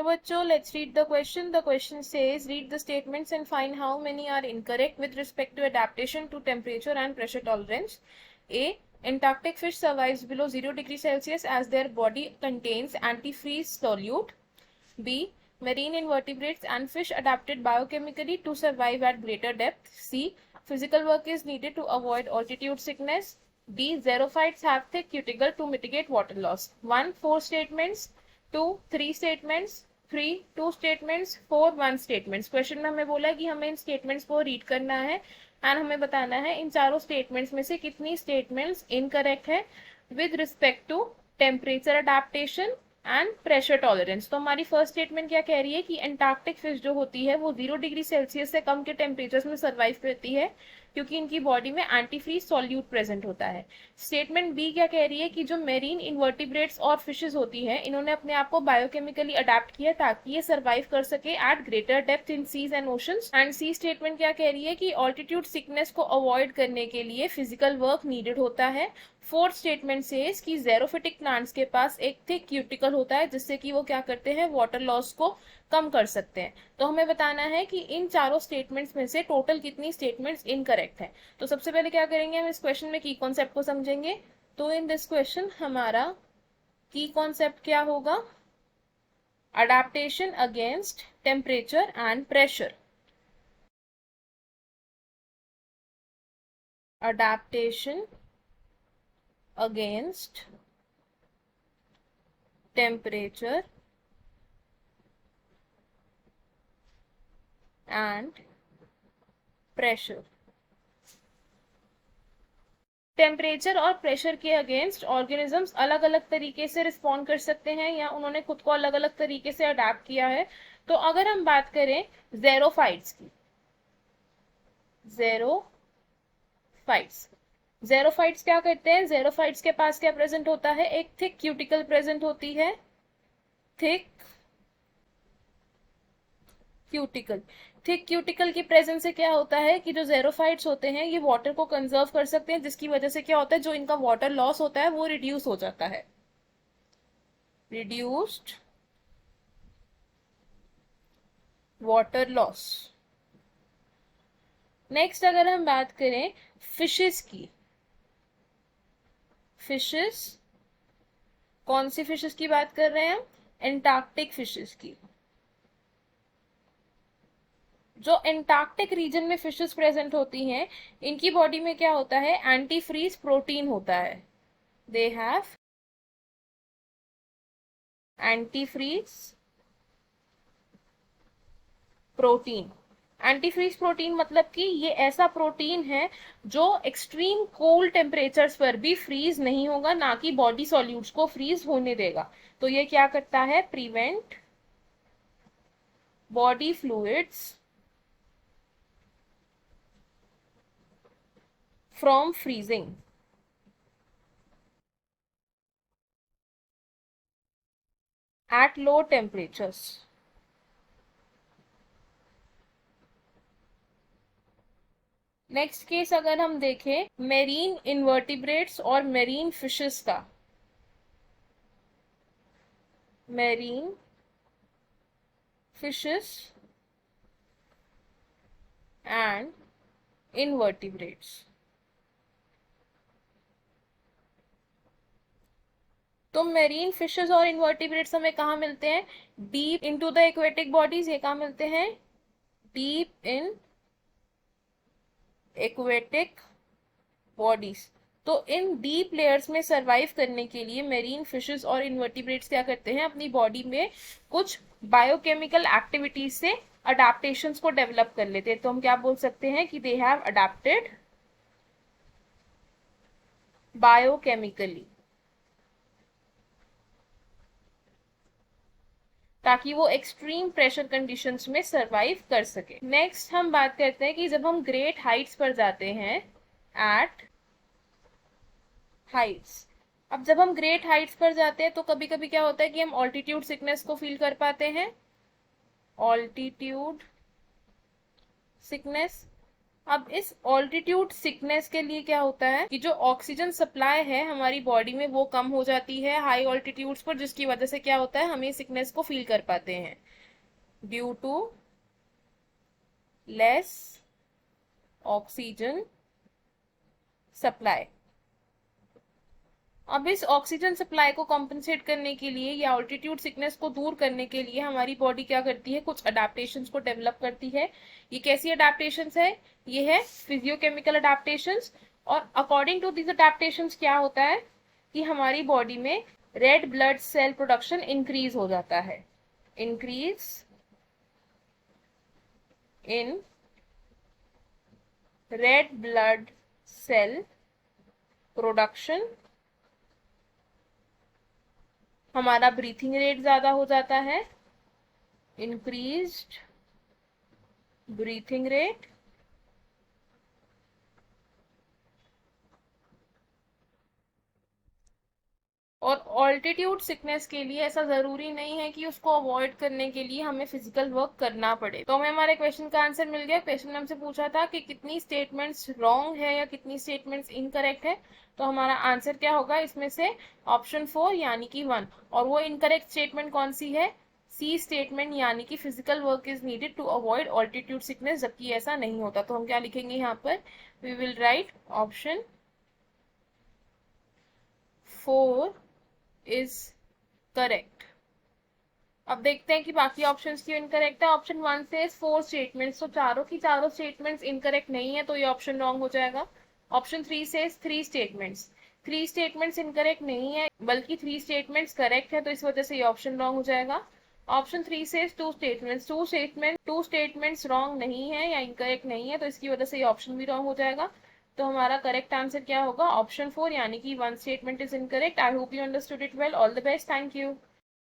बच्चों, let's read the question. The question says, read the statements and find how many are incorrect with respect to adaptation to temperature and pressure tolerance. A. Antarctic fish survives below 0 degrees Celsius as their body contains antifreeze solute. B. Marine invertebrates and fish adapted biochemically to survive at greater depth. C. Physical work is needed to avoid altitude sickness. D. Xerophytes have thick cuticle to mitigate water loss. 1. 4 statements. 2. 3 statements. 3. 2 statements. 4. 1 statements. Question में हमें बोला कि हमें इन statements को read करना है and हमें बताना है इन चारों स्टेटमेंट्स में से कितनी स्टेटमेंट्स इनकरेक्ट है with respect to temperature adaptation and pressure tolerance. तो हमारी फर्स्ट स्टेटमेंट क्या कह रही है कि एंटार्क्टिक फिश जो होती है वो 0 डिग्री सेल्सियस से कम के टेम्परेचर्स में सर्वाइव करती है क्योंकि इनकी बॉडी में एंटीफ्रीज सॉल्यूट प्रेजेंट होता है। स्टेटमेंट बी क्या कह रही है कि जो मेरीन इन्वर्टिब्रेट्स और फिशेज होती हैं इन्होंने अपने आप को बायोकेमिकली अडेप्ट किया ताकि ये सर्वाइव कर सके at greater depth in seas and oceans. And C statement क्या कह रही है कि ऑल्टीट्यूड सिकनेस को अवॉइड करने के लिए फिजिकल वर्क नीडेड होता है। फोर्थ स्टेटमेंट सेज कि ज़ेरोफिटिक प्लांट्स के पास एक थिक क्यूटिकल होता है जिससे कि वो क्या करते हैं, वाटर लॉस को कम कर सकते हैं। तो हमें बताना है कि इन चारों स्टेटमेंट्स में से टोटल कितनी स्टेटमेंट्स इनकरेक्ट है। तो सबसे पहले क्या करेंगे, हम इस क्वेश्चन में की कॉन्सेप्ट को समझेंगे। तो इन दिस क्वेश्चन हमारा की कॉन्सेप्ट क्या होगा, adaptation against temperature and pressure. Adaptation against temperature and pressure। Temperature और प्रेशर के अगेंस्ट ऑर्गेनिजम्स अलग अलग तरीके से रिस्पॉन्ड कर सकते हैं या उन्होंने खुद को अलग अलग तरीके से अडेप्ट किया है। तो अगर हम बात करें ज़ेरोफाइट्स की, ज़ेरोफाइट्स क्या करते हैं, ज़ेरोफाइट्स के पास क्या प्रेजेंट होता है, एक थिक क्यूटिकल प्रेजेंट होती है, थिक क्यूटिकल की प्रेजेंस से क्या होता है कि जो ज़ेरोफाइट्स होते हैं ये वाटर को कंजर्व कर सकते हैं जिसकी वजह से क्या होता है, जो इनका वाटर लॉस होता है वो रिड्यूस हो जाता है, रिड्यूस्ड वाटर लॉस। नेक्स्ट अगर हम बात करें फिशेस की, फिशेस कौन सी फिशेस की बात कर रहे हैं हम, एंटार्क्टिक फिशेस की। जो एंटार्क्टिक रीजन में फिशेस प्रेजेंट होती हैं इनकी बॉडी में क्या होता है, एंटी फ्रीज प्रोटीन होता है। They have anti freeze protein. Anti freeze protein मतलब कि ये ऐसा प्रोटीन है जो एक्सट्रीम कोल्ड टेम्परेचर्स पर भी फ्रीज नहीं होगा, ना कि बॉडी सॉल्यूट्स को फ्रीज होने देगा। तो ये क्या करता है, prevent body fluids from freezing at low temperatures. Next case अगर हम देखें मेरीन इन्वर्टिब्रेट्स और मेरीन फिशेस का, मेरीन फिशेस एंड इन्वर्टिब्रेट्स। तो मेरीन फिशेस और इन्वर्टिब्रेट्स हमें कहाँ मिलते हैं, deep into the aquatic bodies. ये कहाँ मिलते हैं, डीप इन एक्वेटिक बॉडीज। तो इन डीप लेयर्स में सरवाइव करने के लिए मेरीन फिशेस और इन्वर्टिब्रेट्स क्या करते हैं, अपनी बॉडी में कुछ बायोकेमिकल एक्टिविटीज से अडेप्टेशंस को डेवलप कर लेते हैं। तो हम क्या बोल सकते हैं कि दे हैव अडेप्टेड बायोकेमिकली, ताकि वो एक्सट्रीम प्रेशर कंडीशंस में सरवाइव कर सके। नेक्स्ट हम बात करते हैं कि जब हम ग्रेट हाइट्स पर जाते हैं, एट हाइट्स। अब जब हम ग्रेट हाइट्स पर जाते हैं तो कभी कभी क्या होता है कि हम ऑल्टीट्यूड सिकनेस को फील कर पाते हैं, ऑल्टीट्यूड सिकनेस। अब इस ऑल्टीट्यूड सिकनेस के लिए क्या होता है कि जो ऑक्सीजन सप्लाई है हमारी बॉडी में वो कम हो जाती है हाई ऑल्टीट्यूड्स पर, जिसकी वजह से क्या होता है हमें सिकनेस को फील कर पाते हैं due to less oxygen supply. अब इस ऑक्सीजन सप्लाई को कॉम्पनसेट करने के लिए या ऑल्टीट्यूड सिकनेस को दूर करने के लिए हमारी बॉडी क्या करती है, कुछ अडेप्टेशंस को डेवलप करती है। ये कैसी अडेप्टेशंस है, ये है फिजियोकेमिकल अडेप्टेशंस। और अकॉर्डिंग टू दिस अडेप्टेशंस क्या होता है कि हमारी बॉडी में red blood cell production increase हो जाता है, increase in red blood cell production. हमारा ब्रीथिंग रेट ज्यादा हो जाता है, इंक्रीज्ड ब्रीथिंग रेट। और ऑल्टीट्यूड सिकनेस के लिए ऐसा जरूरी नहीं है कि उसको अवॉइड करने के लिए हमें फिजिकल वर्क करना पड़े। तो हमें हमारे क्वेश्चन का आंसर मिल गया। क्वेश्चन में हमसे पूछा था कि कितनी स्टेटमेंट्स रॉन्ग है या कितनी स्टेटमेंट्स इनकरेक्ट है, तो हमारा आंसर क्या होगा इसमें से, ऑप्शन 4 यानी कि 1। और वो इनकरेक्ट स्टेटमेंट कौन सी है, सी स्टेटमेंट, यानी कि physical work is needed to avoid altitude sickness, जबकि ऐसा नहीं होता। तो हम क्या लिखेंगे यहाँ पर, we will write option 4 is correct. अब देखते हैं कि बाकी ऑप्शंस क्यों इनकरेक्ट है। ऑप्शन 1 से 4 स्टेटमेंट्स, तो चारों की चारों स्टेटमेंट्स इनकरेक्ट नहीं है, तो ये ऑप्शन रॉन्ग हो जाएगा। ऑप्शन 3 से 3 स्टेटमेंट्स, 3 स्टेटमेंट्स इनकरेक्ट नहीं है बल्कि 3 स्टेटमेंट्स करेक्ट है, तो इस वजह से ये ऑप्शन रॉन्ग हो जाएगा। ऑप्शन 3 से 2 स्टेटमेंट्स, 2 स्टेटमेंट्स रॉन्ग नहीं है या इनकरेक्ट नहीं है, तो इसकी वजह से ये ऑप्शन भी रॉन्ग हो जाएगा। तो हमारा करेक्ट आंसर क्या होगा, ऑप्शन 4 यानी कि 1 statement is incorrect. I hope you understood it well. All the best, thank you.